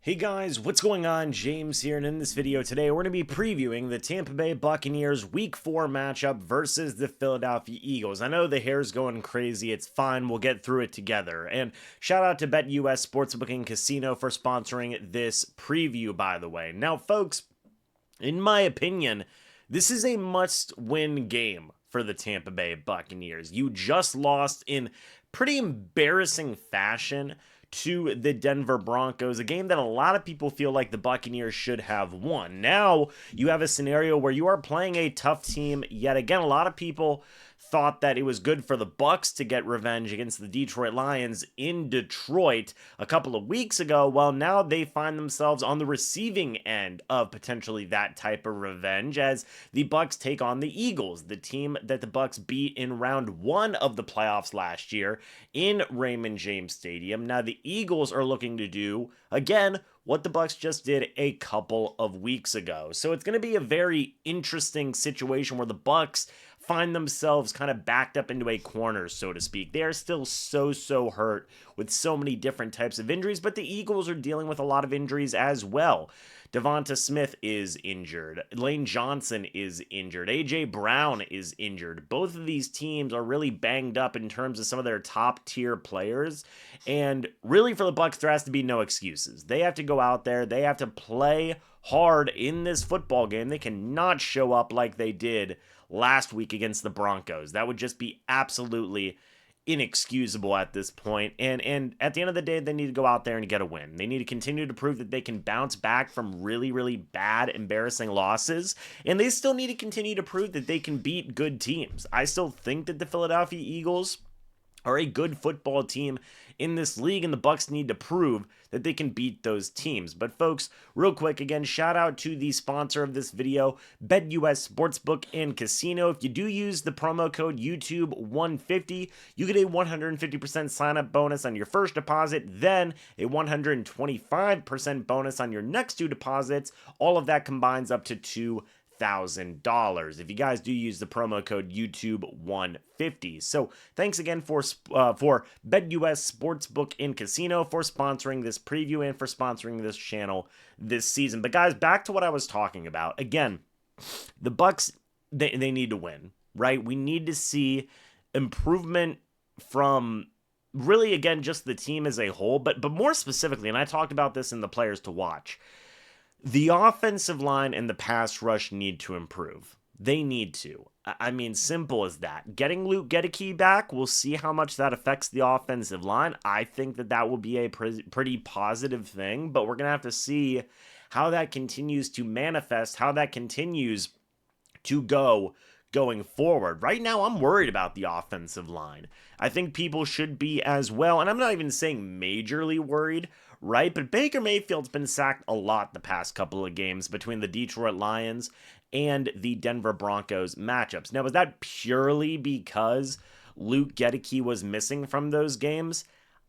Hey guys, what's going on? James here, and in this video today, we're going to be previewing the Tampa Bay Buccaneers Week 4 matchup versus the Philadelphia Eagles. I know the hair's going crazy, it's fine, we'll get through it together. And shout out to BetUS Sportsbook and Casino for sponsoring this preview, by the way. Now, folks, in my opinion, this is a must-win game for the Tampa Bay Buccaneers. You just lost in pretty embarrassing fashion to the Denver Broncos, a game that a lot of people feel like the Buccaneers should have won. Now you have a scenario where you are playing a tough team yet again. A lot of people thought that it was good for the Bucs to get revenge against the Detroit Lions in Detroit a couple of weeks ago. Well, now they find themselves on the receiving end of potentially that type of revenge as the Bucs take on the Eagles, the team that the Bucs beat in round 1 of the playoffs last year in Raymond James Stadium. Now the Eagles are looking to do, again, what the Bucs just did a couple of weeks ago. So it's going to be a very interesting situation where the Bucs find themselves kind of backed up into a corner, so to speak. They are still so hurt with so many different types of injuries, but the Eagles are dealing with a lot of injuries as well. Devonta Smith is injured. Lane Johnson is injured. A.J. Brown is injured. Both of these teams are really banged up in terms of some of their top-tier players. And really for the Bucs, there has to be no excuses. They have to go out there. They have to play hard in this football game. They cannot show up like they did last week against the Broncos. That would just be absolutely inexcusable at this point. And at the end of the day, they need to go out there and get a win. They need to continue to prove that they can bounce back from really bad, embarrassing losses. And they still need to continue to prove that they can beat good teams. I still think that the Philadelphia Eagles are a good football team in this league, and the Bucs need to prove that they can beat those teams. But folks, real quick, again, shout out to the sponsor of this video, BetUS Sportsbook and Casino. If you do use the promo code YouTube150, you get a 150% sign-up bonus on your first deposit, then a 125% bonus on your next 2 deposits. All of that combines up to $2,000 if you guys do use the promo code YouTube150. So thanks again for BetUS Sportsbook and Casino for sponsoring this preview and for sponsoring this channel this season. But guys, back to what I was talking about. Again, the Bucs, they need to win, right? We need to see improvement from really, again, just the team as a whole, but more specifically, and I talked about this in the players to watch, the offensive line and the pass rush need to improve. They need to. I mean, simple as that. Getting Luke Gedeke back, we'll see how much that affects the offensive line. I think that will be a pretty positive thing, but we're going to have to see how that continues to manifest, how that continues to going forward. Right now, I'm worried about the offensive line. I think people should be as well, and I'm not even saying majorly worried, right? But Baker Mayfield's been sacked a lot the past couple of games between the Detroit Lions and the Denver Broncos matchups. Now, was that purely because Luke Gedeke was missing from those games?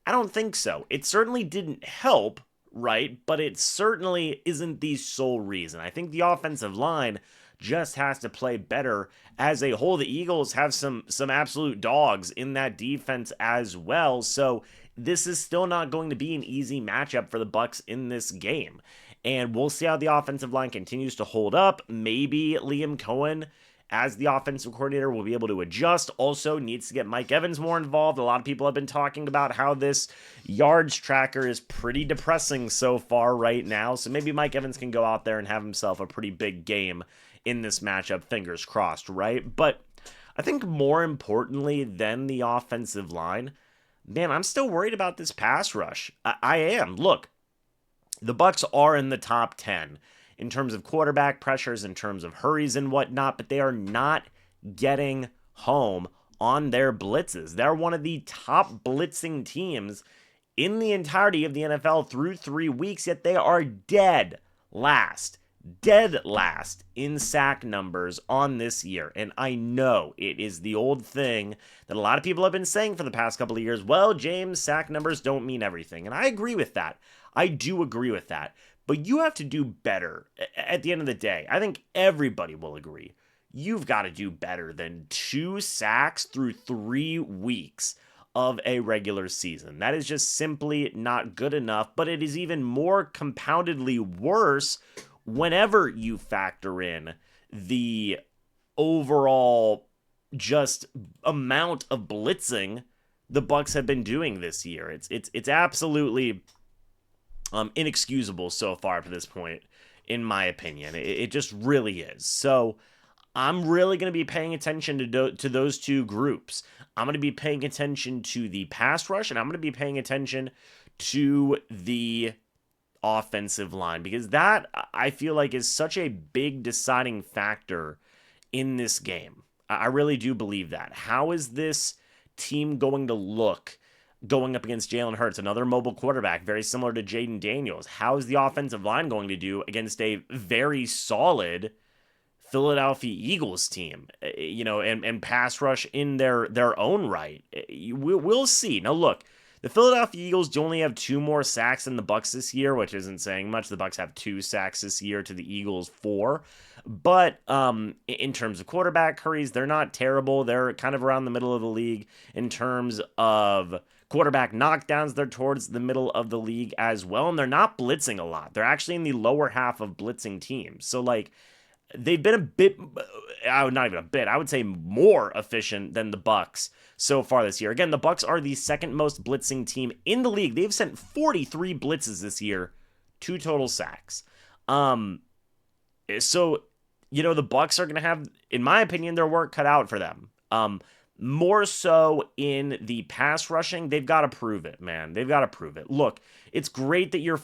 I don't think so. It certainly didn't help, right? But it certainly isn't the sole reason. I think the offensive line just has to play better as a whole. The Eagles have some absolute dogs in that defense as well. So this is still not going to be an easy matchup for the Bucs in this game. And we'll see how the offensive line continues to hold up. Maybe Liam Cohen, as the offensive coordinator, will be able to adjust. Also needs to get Mike Evans more involved. A lot of people have been talking about how this yards tracker is pretty depressing so far right now. So maybe Mike Evans can go out there and have himself a pretty big game in this matchup, fingers crossed, right? But I think more importantly than the offensive line, man, I'm still worried about this pass rush. I am. Look, the Bucs are in the top 10 in terms of quarterback pressures, in terms of hurries and whatnot, but they are not getting home on their blitzes. They're one of the top blitzing teams in the entirety of the NFL through 3 weeks, yet they are dead last in sack numbers on this year. And I know it is the old thing that a lot of people have been saying for the past couple of years. Well, James, sack numbers don't mean everything. And I agree with that. I do agree with that. But you have to do better at the end of the day. I think everybody will agree. You've got to do better than 2 sacks through 3 weeks of a regular season. That is just simply not good enough, but it is even more compoundedly worse whenever you factor in the overall just amount of blitzing the Bucs have been doing this year. It's absolutely inexcusable so far to this point, in my opinion. It just really is. So I'm really going to be paying attention to those two groups. I'm going to be paying attention to the pass rush, and I'm going to be paying attention to the offensive line, because that, I feel like, is such a big deciding factor in this game. I really do believe that. How is this team going to look going up against Jalen Hurts, another mobile quarterback, very similar to Jaden Daniels? How is the offensive line going to do against a very solid Philadelphia Eagles team, and pass rush in their own right? We'll see. Now, look, the Philadelphia Eagles only have 2 more sacks than the Bucs this year, which isn't saying much. The Bucs have 2 sacks this year to the Eagles 4. But in terms of quarterback hurries, they're not terrible. They're kind of around the middle of the league. In terms of quarterback knockdowns, they're towards the middle of the league as well. And they're not blitzing a lot. They're actually in the lower half of blitzing teams. So, they've been a bit, not even a bit, I would say more efficient than the Bucs so far this year. Again, the Bucs are the second most blitzing team in the league. They've sent 43 blitzes this year, 2 total sacks. So, the Bucs are going to have, in my opinion, their work cut out for them. More so in the pass rushing, they've got to prove it, man. They've got to prove it. Look, it's great that you're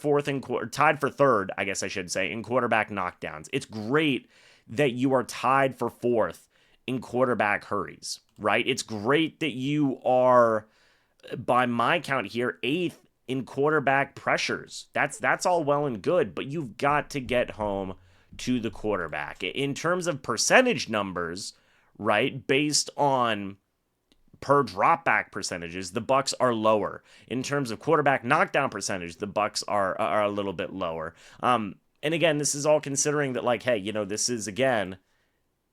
tied for third, I guess I should say, in quarterback knockdowns. It's great that you are tied for 4th in quarterback hurries, right? It's great that you are, by my count here, 8th in quarterback pressures. That's all well and good, but you've got to get home to the quarterback. In terms of percentage numbers, right, based on per dropback percentages, the Bucs are lower. In terms of quarterback knockdown percentage, the Bucs are a little bit lower. And again, this is all considering that, hey, this is, again,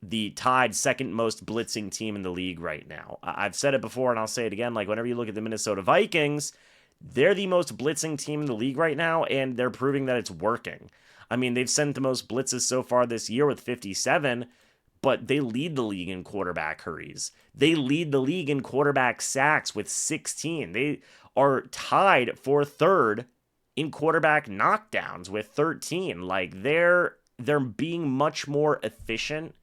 the tied second most blitzing team in the league right now. I've said it before, and I'll say it again. Whenever you look at the Minnesota Vikings, they're the most blitzing team in the league right now, and they're proving that it's working. I mean, they've sent the most blitzes so far this year with 57, but they lead the league in quarterback hurries. They lead the league in quarterback sacks with 16. They are tied for third in quarterback knockdowns with 13. They're being much more efficient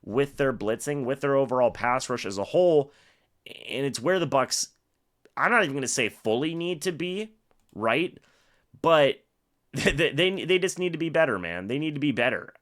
with their blitzing, with their overall pass rush as a whole, and it's where the Bucs, I'm not even going to say fully need to be, right? But they just need to be better, man. They need to be better.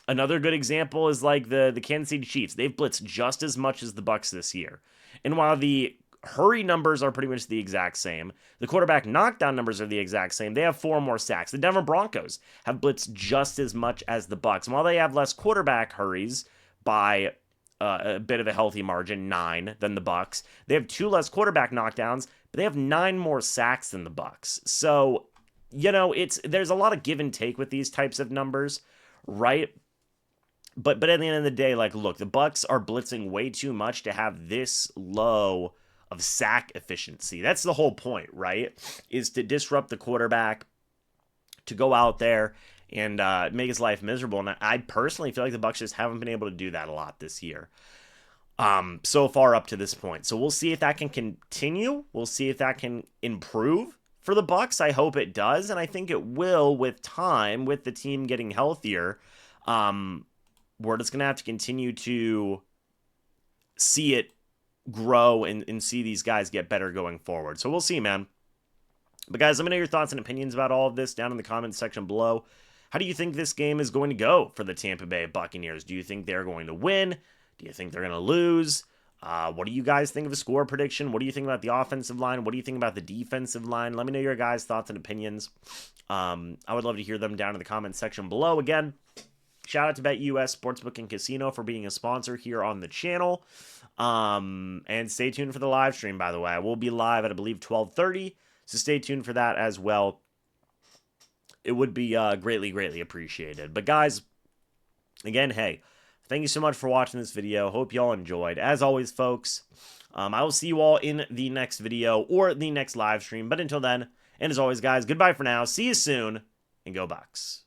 Another good example is the Kansas City Chiefs. They've blitzed just as much as the Bucs this year. And while the hurry numbers are pretty much the exact same, the quarterback knockdown numbers are the exact same. They have 4 more sacks. The Denver Broncos have blitzed just as much as the Bucs. And while they have less quarterback hurries by a bit of a healthy margin, 9, than the Bucs, they have 2 less quarterback knockdowns, but they have 9 more sacks than the Bucs. So, there's a lot of give and take with these types of numbers, right? But at the end of the day, look, the Bucs are blitzing way too much to have this low of sack efficiency. That's the whole point, right? Is to disrupt the quarterback, to go out there and make his life miserable. And I personally feel like the Bucs just haven't been able to do that a lot this year. So far up to this point. So we'll see if that can continue. We'll see if that can improve for the Bucs. I hope it does, and I think it will with time, with the team getting healthier. We're just going to have to continue to see it grow and see these guys get better going forward. So we'll see, man. But guys, let me know your thoughts and opinions about all of this down in the comments section below. How do you think this game is going to go for the Tampa Bay Buccaneers? Do you think they're going to win? Do you think they're going to lose? What do you guys think of a score prediction? What do you think about the offensive line? What do you think about the defensive line? Let me know your guys' thoughts and opinions. I would love to hear them down in the comments section below. Again, shout out to BetUS Sportsbook and Casino for being a sponsor here on the channel. And stay tuned for the live stream, by the way. I will be live at, I believe, 12:30. So stay tuned for that as well. It would be greatly, greatly appreciated. But guys, again, hey, thank you so much for watching this video. Hope y'all enjoyed. As always, folks, I will see you all in the next video or the next live stream. But until then, and as always, guys, goodbye for now. See you soon, and go Bucs.